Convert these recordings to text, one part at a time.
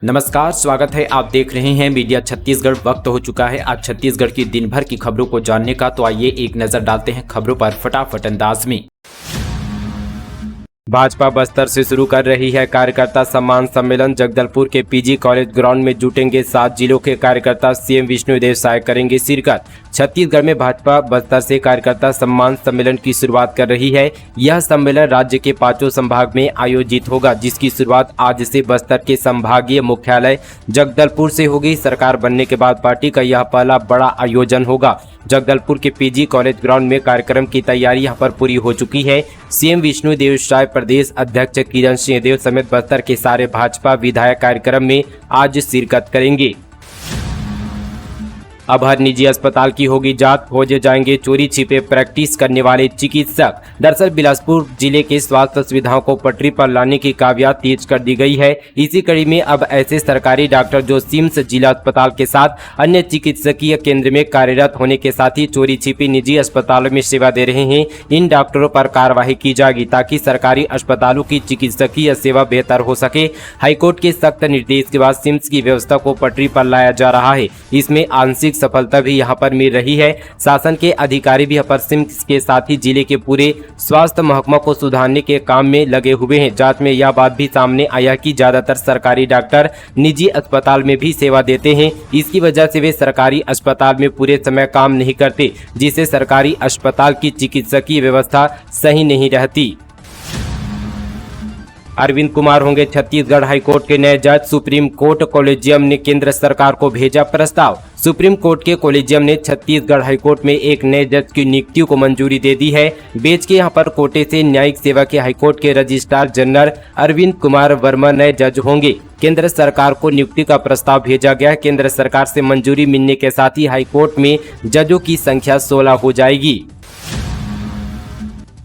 नमस्कार, स्वागत है। आप देख रहे हैं मीडिया छत्तीसगढ़। वक्त हो चुका है आज छत्तीसगढ़ की दिन भर की खबरों को जानने का। तो आइए एक नजर डालते हैं खबरों पर फटाफट अंदाज में। भाजपा बस्तर से शुरू कर रही है कार्यकर्ता सम्मान सम्मेलन। जगदलपुर के पीजी कॉलेज ग्राउंड में जुटेंगे 7 जिलों के कार्यकर्ता। सीएम विष्णुदेव साय करेंगे शिरकत। छत्तीसगढ़ में भाजपा बस्तर से कार्यकर्ता सम्मान सम्मेलन की शुरुआत कर रही है। यह सम्मेलन राज्य के 5 संभाग में आयोजित होगा, जिसकी शुरुआत आज से बस्तर के संभागीय मुख्यालय जगदलपुर से होगी। सरकार बनने के बाद पार्टी का यह पहला बड़ा आयोजन होगा। जगदलपुर के पीजी कॉलेज ग्राउंड में कार्यक्रम की तैयारी यहां पर पूरी हो चुकी है। सीएम विष्णुदेव साय, प्रदेश अध्यक्ष किरण सिंहदेव समेत बस्तर के सारे भाजपा विधायक कार्यक्रम में आज शिरकत करेंगे। अब हर निजी अस्पताल की होगी जांच, खोजे जाएंगे चोरी छिपे प्रैक्टिस करने वाले चिकित्सक। दरअसल बिलासपुर जिले के स्वास्थ्य सुविधाओं को पटरी पर लाने की कामयाबी तेज कर दी गई है। इसी कड़ी में अब ऐसे सरकारी डॉक्टर जो सिम्स जिला अस्पताल के साथ अन्य चिकित्सकीय केंद्र में कार्यरत होने के साथ ही चोरी छिपी निजी अस्पतालों में सेवा दे रहे हैं, इन डॉक्टरों पर कार्रवाई की जाएगी ताकि सरकारी अस्पतालों की चिकित्सकीय सेवा बेहतर हो सके। हाईकोर्ट के सख्त निर्देश के बाद सिम्स की व्यवस्था को पटरी पर लाया जा रहा है। इसमें आंशिक सफलता भी यहां पर मिल रही है। शासन के अधिकारी भी यहां पर सिम्स के साथ ही जिले के पूरे स्वास्थ्य महकमा को सुधारने के काम में लगे हुए हैं। जांच में यह बात भी सामने आया कि ज्यादातर सरकारी डॉक्टर निजी अस्पताल में भी सेवा देते हैं। इसकी वजह से वे सरकारी अस्पताल में पूरे समय काम नहीं करते, जिससे सरकारी अस्पताल की चिकित्सकीय व्यवस्था सही नहीं रहती। अरविंद कुमार होंगे छत्तीसगढ़ हाईकोर्ट के नए जज। सुप्रीम कोर्ट कोलेजियम ने केंद्र सरकार को भेजा प्रस्ताव। सुप्रीम कोर्ट के कोलेजियम ने छत्तीसगढ़ हाईकोर्ट में एक नए जज की नियुक्ति को मंजूरी दे दी है। बेच के यहां पर कोटे से न्यायिक सेवा के हाईकोर्ट के रजिस्ट्रार जनरल अरविंद कुमार वर्मा नए जज होंगे। केंद्र सरकार को नियुक्ति का प्रस्ताव भेजा गया। केंद्र सरकार से मंजूरी मिलने के साथ ही हाईकोर्ट में जजों की संख्या 16 हो जाएगी।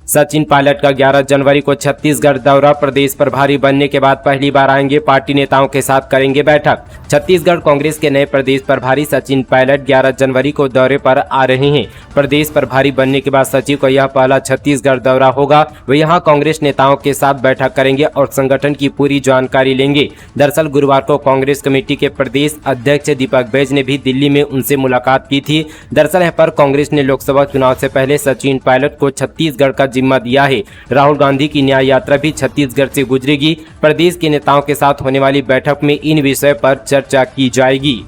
सचिन पायलट का 11 जनवरी को छत्तीसगढ़ दौरा। प्रदेश प्रभारी बनने के बाद पहली बार आएंगे, पार्टी नेताओं के साथ करेंगे बैठक। छत्तीसगढ़ कांग्रेस के नए प्रदेश प्रभारी सचिन पायलट 11 जनवरी को दौरे पर आ रहे हैं। प्रदेश प्रभारी बनने के बाद सचिव का यह पहला छत्तीसगढ़ दौरा होगा। वे यहां कांग्रेस नेताओं के साथ बैठक करेंगे और संगठन की पूरी जानकारी लेंगे। दरअसल गुरुवार को कांग्रेस कमेटी के प्रदेश अध्यक्ष दीपक बैज ने भी दिल्ली में उनसे मुलाकात की थी। दरअसल यहाँ पर कांग्रेस ने लोकसभा चुनाव से पहले सचिन पायलट को छत्तीसगढ़ का जिम्मा दिया है। राहुल गांधी की न्याय यात्रा भी छत्तीसगढ़ से गुजरेगी। प्रदेश के नेताओं के साथ होने वाली बैठक में इन विषय पर चर्चा की जाएगी।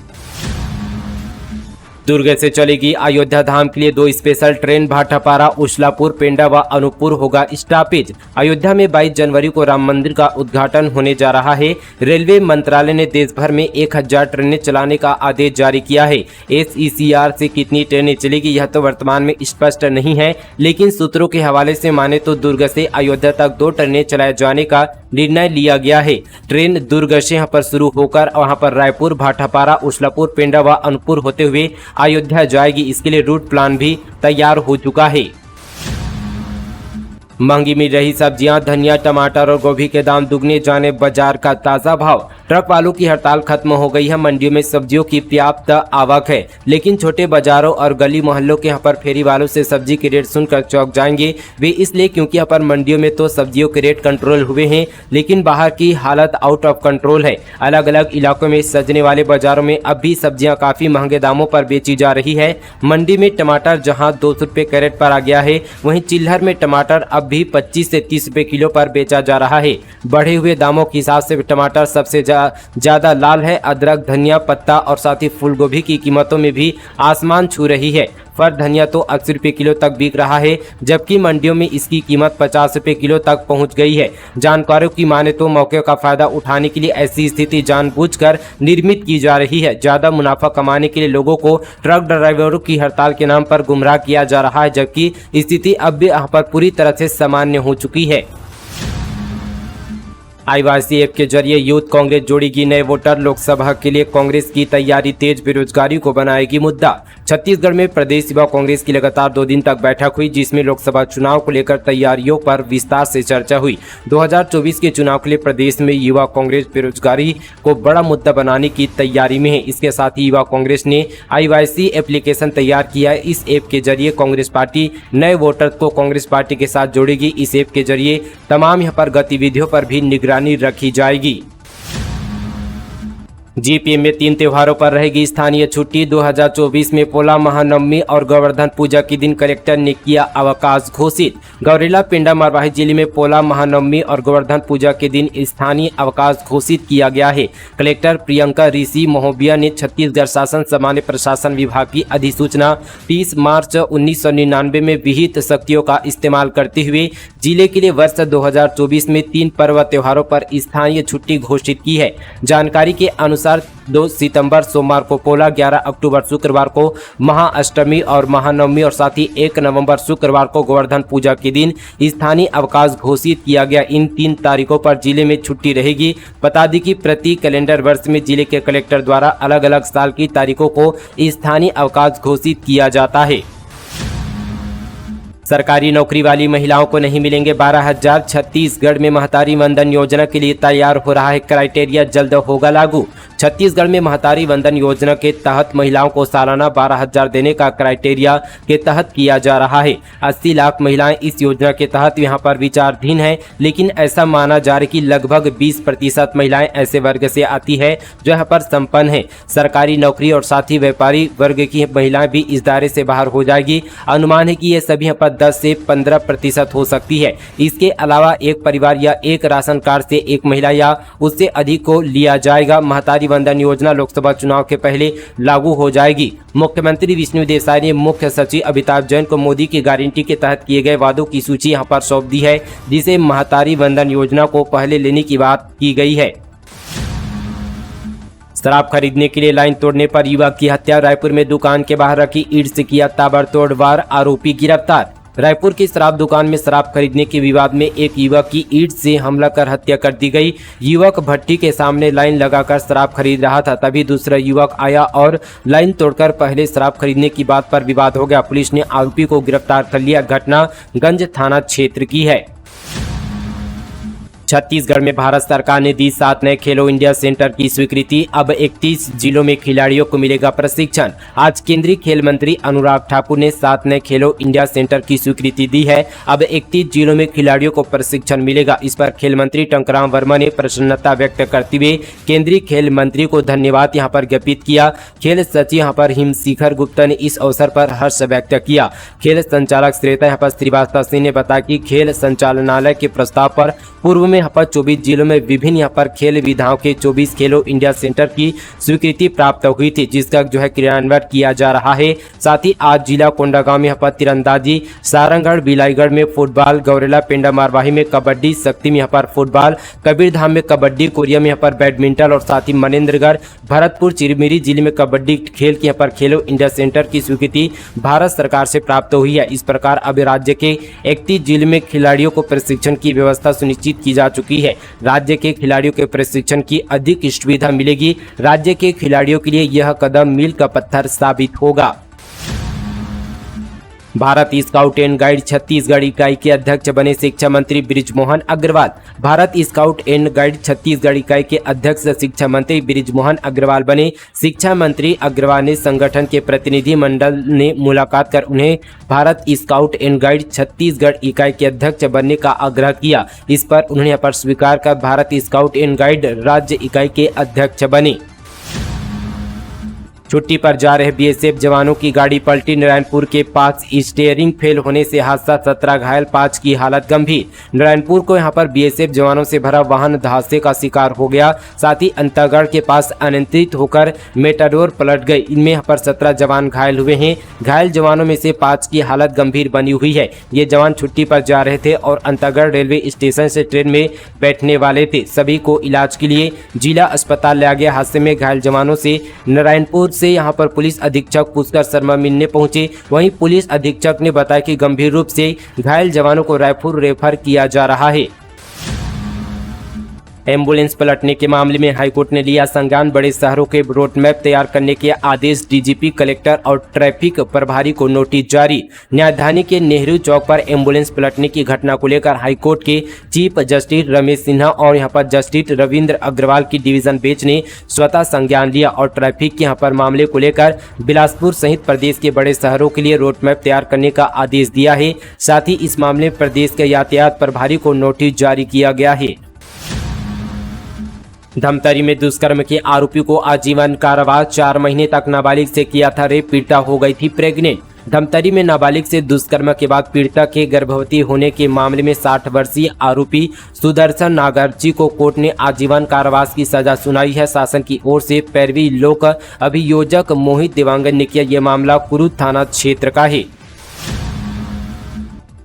दुर्ग से चलेगी अयोध्या धाम के लिए 2 स्पेशल ट्रेन। भाटापारा, उछलापुर, पेंडा व अनूपपुर होगा स्टॉपेज। अयोध्या में 22 जनवरी को राम मंदिर का उद्घाटन होने जा रहा है। रेलवे मंत्रालय ने देश भर में 1000 ट्रेनें चलाने का आदेश जारी किया है। SECR से कितनी ट्रेनें चलेगी यह तो वर्तमान में स्पष्ट नहीं है, लेकिन सूत्रों के हवाले से माने तो दुर्ग से अयोध्या तक 2 ट्रेनें चलाए जाने का निर्णय लिया गया है। ट्रेन दुर्ग से यहाँ पर शुरू होकर वहां पर रायपुर, भाटापारा, उछलापुर, पेंडा व अनूपपुर होते हुए अयोध्या जाएगी। इसके लिए रूट प्लान भी तैयार हो चुका है। महंगी मिल रही सब्जियां, धनिया, टमाटर और गोभी के दाम दुगने, जाने बाजार का ताजा भाव। ट्रक वालों की हड़ताल खत्म हो गई है। मंडियों में सब्जियों की पर्याप्त आवक है, लेकिन छोटे बाजारों और गली मोहल्लों के यहाँ पर फेरी वालों से सब्जी के रेट सुनकर चौंक जाएंगे वे, इसलिए क्योंकि यहाँ पर मंडियों में तो सब्जियों के रेट कंट्रोल हुए हैं, लेकिन बाहर की हालत आउट ऑफ कंट्रोल है। अलग अलग इलाकों में सजने वाले बाजारों में अब भी सब्जियां काफी महंगे दामों पर बेची जा रही है। मंडी में टमाटर जहाँ 200 रुपये कैरेट पर आ गया है, वहीं चिल्हर में टमाटर अब भी 25 से 30 रुपये किलो पर बेचा जा रहा है। बढ़े हुए दामों के हिसाब से टमाटर सबसे ज्यादा लाल है। अदरक, धनिया पत्ता और साथ ही फूल गोभी की कीमतों में भी आसमान छू रही है। फर धनिया तो 80 रुपये किलो तक बिक रहा है, जबकि मंडियों में इसकी कीमत 50 रुपये किलो तक पहुंच गई है। जानकारों की माने तो मौके का फायदा उठाने के लिए ऐसी स्थिति जानबूझकर निर्मित की जा रही है। ज्यादा मुनाफा कमाने के लिए लोगों को ट्रक ड्राइवरों की हड़ताल के नाम पर गुमराह किया जा रहा है, जबकि स्थिति अब भी यहाँ पर पूरी तरह से सामान्य हो चुकी है। आईवासी ऐप के जरिए यूथ कांग्रेस जोड़ेगी नए वोटर। लोकसभा के लिए कांग्रेस की तैयारी तेज, बेरोजगारी को बनाएगी मुद्दा। छत्तीसगढ़ में प्रदेश युवा कांग्रेस की लगातार 2 दिन तक बैठक हुई, जिसमें लोकसभा चुनाव को लेकर तैयारियों पर विस्तार से चर्चा हुई। 2024 के चुनाव के लिए प्रदेश में युवा कांग्रेस बेरोजगारी को बड़ा मुद्दा बनाने की तैयारी में है। इसके साथ ही युवा कांग्रेस ने आईवासी एप्लीकेशन तैयार किया है। इस ऐप के जरिए कांग्रेस पार्टी नए वोटर्स को कांग्रेस पार्टी के साथ जोड़ेगी। इस ऐप के जरिए तमाम यहाँ पर गतिविधियों पर भी निगरानी रखी जाएगी। जीपीएम में 3 त्योहारों पर रहेगी स्थानीय छुट्टी। 2024 में पोला महानवमी और गोवर्धन पूजा के दिन कलेक्टर ने किया अवकाश घोषित। गौरेला पिंडा मरवाही जिले में पोला महानवमी और गोवर्धन पूजा के दिन स्थानीय अवकाश घोषित किया गया है। कलेक्टर प्रियंका ऋषि महोबिया ने छत्तीसगढ़ शासन सामान्य प्रशासन विभाग की अधिसूचना 30 मार्च 1999 में विहित शक्तियों का इस्तेमाल करते हुए जिले के लिए वर्ष 2024 में 3 पर्व त्योहारों पर स्थानीय छुट्टी घोषित की है। जानकारी के अनुसार 2 सितंबर सोमवार को पोला, 11 अक्टूबर शुक्रवार को महाअष्टमी और महानवमी और साथ ही 1 नवंबर शुक्रवार को गोवर्धन पूजा के दिन स्थानीय अवकाश घोषित किया गया। इन 3 तारीखों पर जिले में छुट्टी रहेगी। बता दें कि प्रति कैलेंडर वर्ष में जिले के कलेक्टर द्वारा अलग अलग साल की तारीखों को स्थानीय अवकाश घोषित किया जाता है। सरकारी नौकरी वाली महिलाओं को नहीं मिलेंगे 12,000। छत्तीसगढ़ में महतारी वंदन योजना के लिए तैयार हो रहा है क्राइटेरिया, जल्द होगा लागू। छत्तीसगढ़ में महतारी वंदन योजना के तहत महिलाओं को सालाना 12,000 देने का क्राइटेरिया के तहत किया जा रहा है। 80 लाख महिलाएं इस योजना के तहत यहां पर विचाराधीन हैं, लेकिन ऐसा माना जा रहा है कि लगभग 20% महिलाएं ऐसे वर्ग से आती है जो यहाँ पर संपन्न है। सरकारी नौकरी और साथ ही व्यापारी वर्ग की महिलाएं भी इस दायरे से बाहर हो जाएगी। अनुमान है कि ये सभी यहाँ पर 10 से 15% हो सकती है। इसके अलावा एक परिवार या एक राशन कार्ड से एक महिला या उससे अधिक को लिया जाएगा। महतारी वंदन योजना लोकसभा चुनाव के पहले लागू हो जाएगी। मुख्यमंत्री विष्णु देसाई ने मुख्य सचिव अमिताभ जैन को मोदी की गारंटी के तहत किए गए वादों की सूची यहां पर सौंप दी है, जिसे महतारी वंदन योजना को पहले लेने की बात की गई है। शराब खरीदने के लिए लाइन तोड़ने पर युवक की हत्या। रायपुर में दुकान के बाहर रखी ईंट से किया ताबड़तोड़ वार, आरोपी गिरफ्तार। रायपुर की शराब दुकान में शराब खरीदने के विवाद में एक युवक की ईंट से हमला कर हत्या कर दी गई। युवक भट्टी के सामने लाइन लगाकर शराब खरीद रहा था, तभी दूसरा युवक आया और लाइन तोड़कर पहले शराब खरीदने की बात पर विवाद हो गया। पुलिस ने आरोपी को गिरफ्तार कर लिया। घटना गंज थाना क्षेत्र की है। छत्तीसगढ़ में भारत सरकार ने दी 7 नए खेलो इंडिया सेंटर की स्वीकृति। अब 31 जिलों में खिलाड़ियों को मिलेगा प्रशिक्षण। आज केंद्रीय खेल मंत्री अनुराग ठाकुर ने 7 नए खेलो इंडिया सेंटर की स्वीकृति दी है। अब 31 जिलों में खिलाड़ियों को प्रशिक्षण मिलेगा। इस पर खेल मंत्री टंकराम वर्मा ने प्रसन्नता व्यक्त करते हुए केंद्रीय खेल मंत्री को धन्यवाद यहाँ पर ज्ञापित किया। खेल सचिव यहाँ पर हिमशिखर गुप्ता ने इस अवसर पर हर्ष व्यक्त किया। खेल संचालक श्रेता यहाँ पर श्रीवास्तव सिंह ने बताया कि खेल संचालनालय के प्रस्ताव पर पूर्व में यहाँ पर 24 जिलों में विभिन्न यहाँ पर खेल विधाओं के 24 खेलो इंडिया सेंटर की स्वीकृति प्राप्त हुई थी, जिसका क्रियान्वयन किया जा रहा है। साथ ही आज जिला कोंडागांव में यहाँ पर तीरंदाजी, सारंगढ़ बिलाईगढ़ में फुटबॉल, गौरेला पिंडा मरवाही में कबड्डी, शक्ति में यहाँ पर फुटबॉल, कबीरधाम में कबड्डी, कोरिया में यहाँ पर बैडमिंटन और साथ ही मनेन्द्रगढ़, भरतपुर, चिरमिरी जिले में कबड्डी खेल के यहाँ पर खेलो इंडिया सेंटर की स्वीकृति भारत सरकार से प्राप्त हुई है। इस प्रकार अब राज्य के 31 जिलों में खिलाड़ियों को प्रशिक्षण की व्यवस्था सुनिश्चित की जा चुकी है। राज्य के खिलाड़ियों के प्रशिक्षण की अधिक सुविधा मिलेगी। राज्य के खिलाड़ियों के लिए यह कदम मील का पत्थर साबित होगा। Bharat scout and guide Chhattisgarh इकाई के अध्यक्ष बने शिक्षा मंत्री Brijmohan Agrawal. Bharat scout and guide Chhattisgarh इकाई के अध्यक्ष शिक्षा मंत्री बृजमोहन अग्रवाल बने। शिक्षा मंत्री अग्रवाल ने संगठन के प्रतिनिधि मंडल ने मुलाकात कर उन्हें Bharat scout and guide Chhattisgarh इकाई के अध्यक्ष बनने का आग्रह किया। इस पर उन्होंने यहाँ पर स्वीकार कर भारत स्काउट एंड गाइड राज्य इकाई के अध्यक्ष बने। छुट्टी पर जा रहे बीएसएफ जवानों की गाड़ी पलटी। नारायणपुर के पास स्टीयरिंग फेल होने से हादसा, 17 घायल, 5 की हालत गंभीर। नारायणपुर को यहां पर बीएसएफ जवानों से भरा वाहन हादसे का शिकार हो गया। साथ ही अंतागढ़ के पास अनियंत्रित होकर मेटाडोर पलट गई। इनमें यहां पर 17 जवान घायल हुए हैं। घायल जवानों में से 5 की हालत गंभीर बनी हुई है। ये जवान छुट्टी पर जा रहे थे और अंतागढ़ रेलवे स्टेशन से ट्रेन में बैठने वाले थे। सभी को इलाज के लिए जिला अस्पताल लाया गया। हादसे में घायल जवानों से नारायणपुर से यहां पर पुलिस अधीक्षक पुष्कर शर्मा मिलने पहुंचे। वहीं पुलिस अधीक्षक ने बताया कि गंभीर रूप से घायल जवानों को रायपुर रेफर किया जा रहा है। एम्बुलेंस पलटने के मामले में हाईकोर्ट ने लिया संज्ञान। बड़े शहरों के रोड मैप तैयार करने के आदेश। डीजीपी, कलेक्टर और ट्रैफिक प्रभारी को नोटिस जारी। न्यायधानी के नेहरू चौक पर एम्बुलेंस पलटने की घटना को लेकर हाईकोर्ट के चीफ जस्टिस रमेश सिन्हा और यहां पर जस्टिस रविंद्र अग्रवाल की डिवीजन बेंच ने स्वतः संज्ञान लिया और ट्रैफिक के यहां पर मामले को लेकर बिलासपुर सहित प्रदेश के बड़े शहरों के लिए रोड मैप तैयार करने का आदेश दिया है। साथ ही इस मामले में प्रदेश के यातायात प्रभारी को नोटिस जारी किया गया है। धमतरी में दुष्कर्म के आरोपी को आजीवन कारावास, 4 महीने तक नाबालिग से किया था रेप, पीड़िता हो गई थी प्रेग्नेंट। धमतरी में नाबालिग से दुष्कर्म के बाद पीड़िता के गर्भवती होने के मामले में 60 वर्षीय आरोपी सुदर्शन नागरची को कोर्ट ने आजीवन कारावास की सजा सुनाई है। शासन की ओर से पैरवी लोक अभियोजक मोहित देवांगन ने किया। यह मामला कुरुद थाना क्षेत्र का है।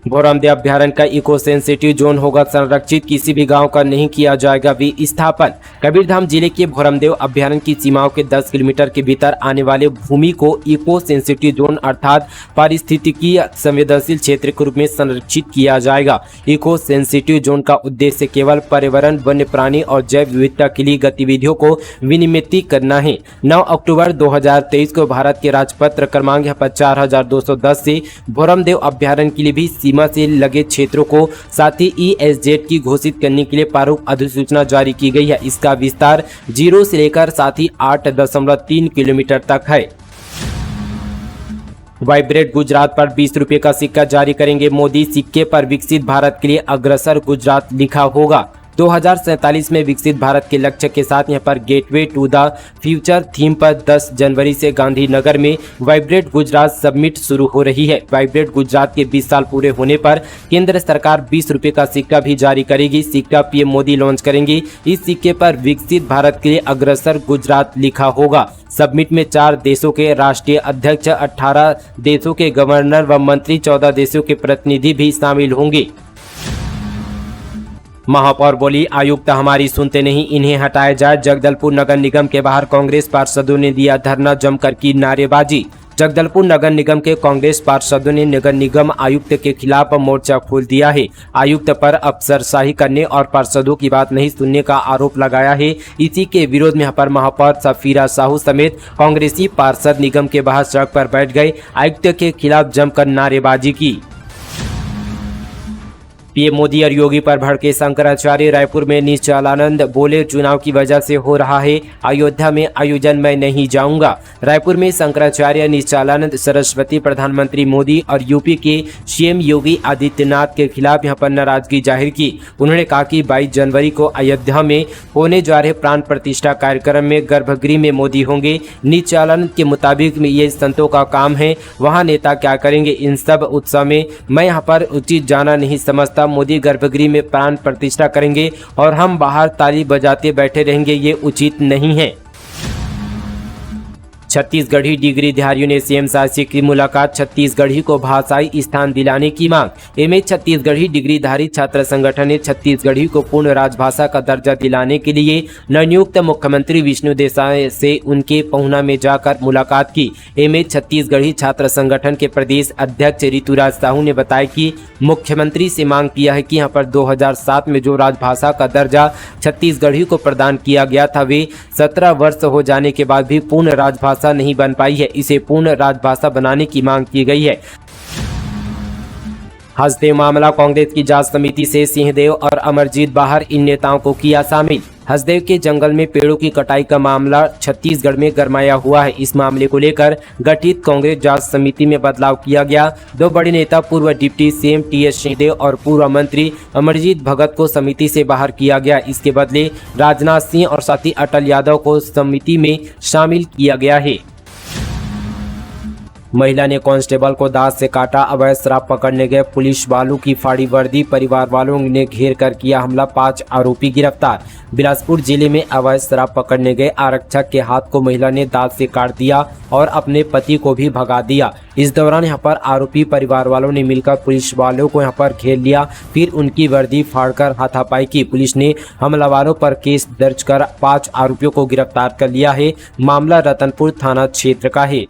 भोरमदेव अभ्यारण्य का इको सेंसिटिव जोन होगा संरक्षित, किसी भी गांव का नहीं किया जाएगा विस्थापन। कबीरधाम जिले के भोरमदेव अभ्यारण्य की सीमाओं के 10 किलोमीटर के भीतर आने वाले भूमि को इको सेंसिटिव जोन अर्थात पारिस्थितिकीय संवेदनशील क्षेत्र के रूप में संरक्षित किया जाएगा। इको सेंसिटिव जोन का उद्देश्य केवल पर्यावरण, वन्य प्राणी और जैव विविधता के लिए गतिविधियों को विनियमित करना है। 9 अक्टूबर 2023 को भारत के राजपत्र क्रमांक 4210 से भोरमदेव अभ्यारण्य के लिए भी सीमा से लगे क्षेत्रों को साथ ही ESZ की घोषित करने के लिए प्रारूप अधिसूचना जारी की गई है। इसका विस्तार 0 से लेकर साथ ही 8.3 किलोमीटर तक है। वाइब्रेट गुजरात पर 20 रुपये का सिक्का जारी करेंगे मोदी। सिक्के पर विकसित भारत के लिए अग्रसर गुजरात लिखा होगा। 2047 में विकसित भारत के लक्ष्य के साथ यहां पर gateway to the future theme पर 10 जनवरी से गांधीनगर में वाइब्रेट गुजरात समिट शुरू हो रही है। वाइब्रेट गुजरात के 20 साल पूरे होने पर केंद्र सरकार 20 रुपये का सिक्का भी जारी करेगी। सिक्का PM मोदी लॉन्च करेंगे। इस सिक्के पर विकसित भारत के लिए अग्रसर गुजरात लिखा होगा। समिट में 4 देशों के राष्ट्रीय अध्यक्ष, 18 देशों के गवर्नर व मंत्री, 14 देशों के प्रतिनिधि भी शामिल होंगे। महापौर बोली, आयुक्त हमारी सुनते नहीं, इन्हें हटाया जाए। जगदलपुर नगर निगम के बाहर कांग्रेस पार्षदों ने दिया धरना, जमकर की नारेबाजी। जगदलपुर नगर निगम के कांग्रेस पार्षदों ने नगर निगम आयुक्त के खिलाफ मोर्चा खोल दिया है। आयुक्त पर अफसरशाही करने और पार्षदों की बात नहीं सुनने का आरोप लगाया है। इसी के विरोध में यहाँ पर महापौर सफीरा साहू समेत कांग्रेसी पार्षद निगम के बाहर सड़क पर बैठ गए। आयुक्त के खिलाफ जमकर नारेबाजी की। PM मोदी और योगी पर भड़के शंकराचार्य। रायपुर में निश्चलानंद बोले, चुनाव की वजह से हो रहा है अयोध्या में आयोजन, मैं नहीं जाऊंगा। रायपुर में शंकराचार्य, निश्चलानंद सरस्वती, प्रधानमंत्री मोदी और यूपी के CM योगी आदित्यनाथ के खिलाफ यहां पर नाराजगी जाहिर की। उन्होंने कहा कि 22 जनवरी को अयोध्या में होने जा रहे प्राण प्रतिष्ठा कार्यक्रम में गर्भगृह में मोदी होंगे। निश्चलानंद के मुताबिक ये संतों का काम है, वहाँ नेता क्या करेंगे। इन सब उत्सव में मैं यहाँ पर उचित जाना नहीं समझता। मोदी गर्भगृह में प्राण प्रतिष्ठा करेंगे और हम बाहर ताली बजाते बैठे रहेंगे, ये उचित नहीं है। छत्तीसगढ़ी डिग्रीधारियों ने CM शाह की मुलाकात, छत्तीसगढ़ी को भाषाई स्थान दिलाने की मांग। एमए छत्तीसगढ़ी डिग्रीधारी छात्र संगठन ने छत्तीसगढ़ी को पूर्ण राजभाषा का दर्जा दिलाने के लिए नवनियुक्त मुख्यमंत्री विष्णु देसाई से उनके पहुना में जाकर मुलाकात की। एमए छत्तीसगढ़ी छात्र संगठन के प्रदेश अध्यक्ष ऋतुराज साहू ने बताया कि मुख्यमंत्री से मांग किया है कि यहाँ पर 2007 में जो राजभाषा का दर्जा छत्तीसगढ़ी को प्रदान किया गया था, वे 17 वर्ष हो जाने के बाद भी पूर्ण राजभाषा नहीं बन पाई है। इसे पूर्ण राजभाषा बनाने की मांग की गई है। हसदेव मामला, कांग्रेस की जांच समिति से सिंहदेव और अमरजीत बाहर, इन नेताओं को किया शामिल। हसदेव के जंगल में पेड़ों की कटाई का मामला छत्तीसगढ़ में गरमाया हुआ है। इस मामले को लेकर गठित कांग्रेस जांच समिति में बदलाव किया गया। 2 बड़े नेता पूर्व डिप्टी CM TS सिंहदेव और पूर्व मंत्री अमरजीत भगत को समिति से बाहर किया गया। इसके बदले राजनाथ सिंह और साथी अटल यादव को समिति में शामिल किया गया है। महिला ने कांस्टेबल को दांत से काटा, अवैध शराब पकड़ने गए पुलिस वालों की फाड़ी वर्दी, परिवार वालों ने घेर कर किया हमला, 5 आरोपी गिरफ्तार। बिलासपुर जिले में अवैध शराब पकड़ने गए आरक्षक के हाथ को महिला ने दांत से काट दिया और अपने पति को भी भगा दिया। इस दौरान यहां पर आरोपी परिवार वालों ने मिलकर पुलिस वालों को यहां पर घेर लिया, फिर उनकी वर्दी फाड़कर हाथापाई की। पुलिस ने हमलावरों पर केस दर्ज कर 5 आरोपियों को गिरफ्तार कर लिया है। मामला रतनपुर थाना क्षेत्र का है।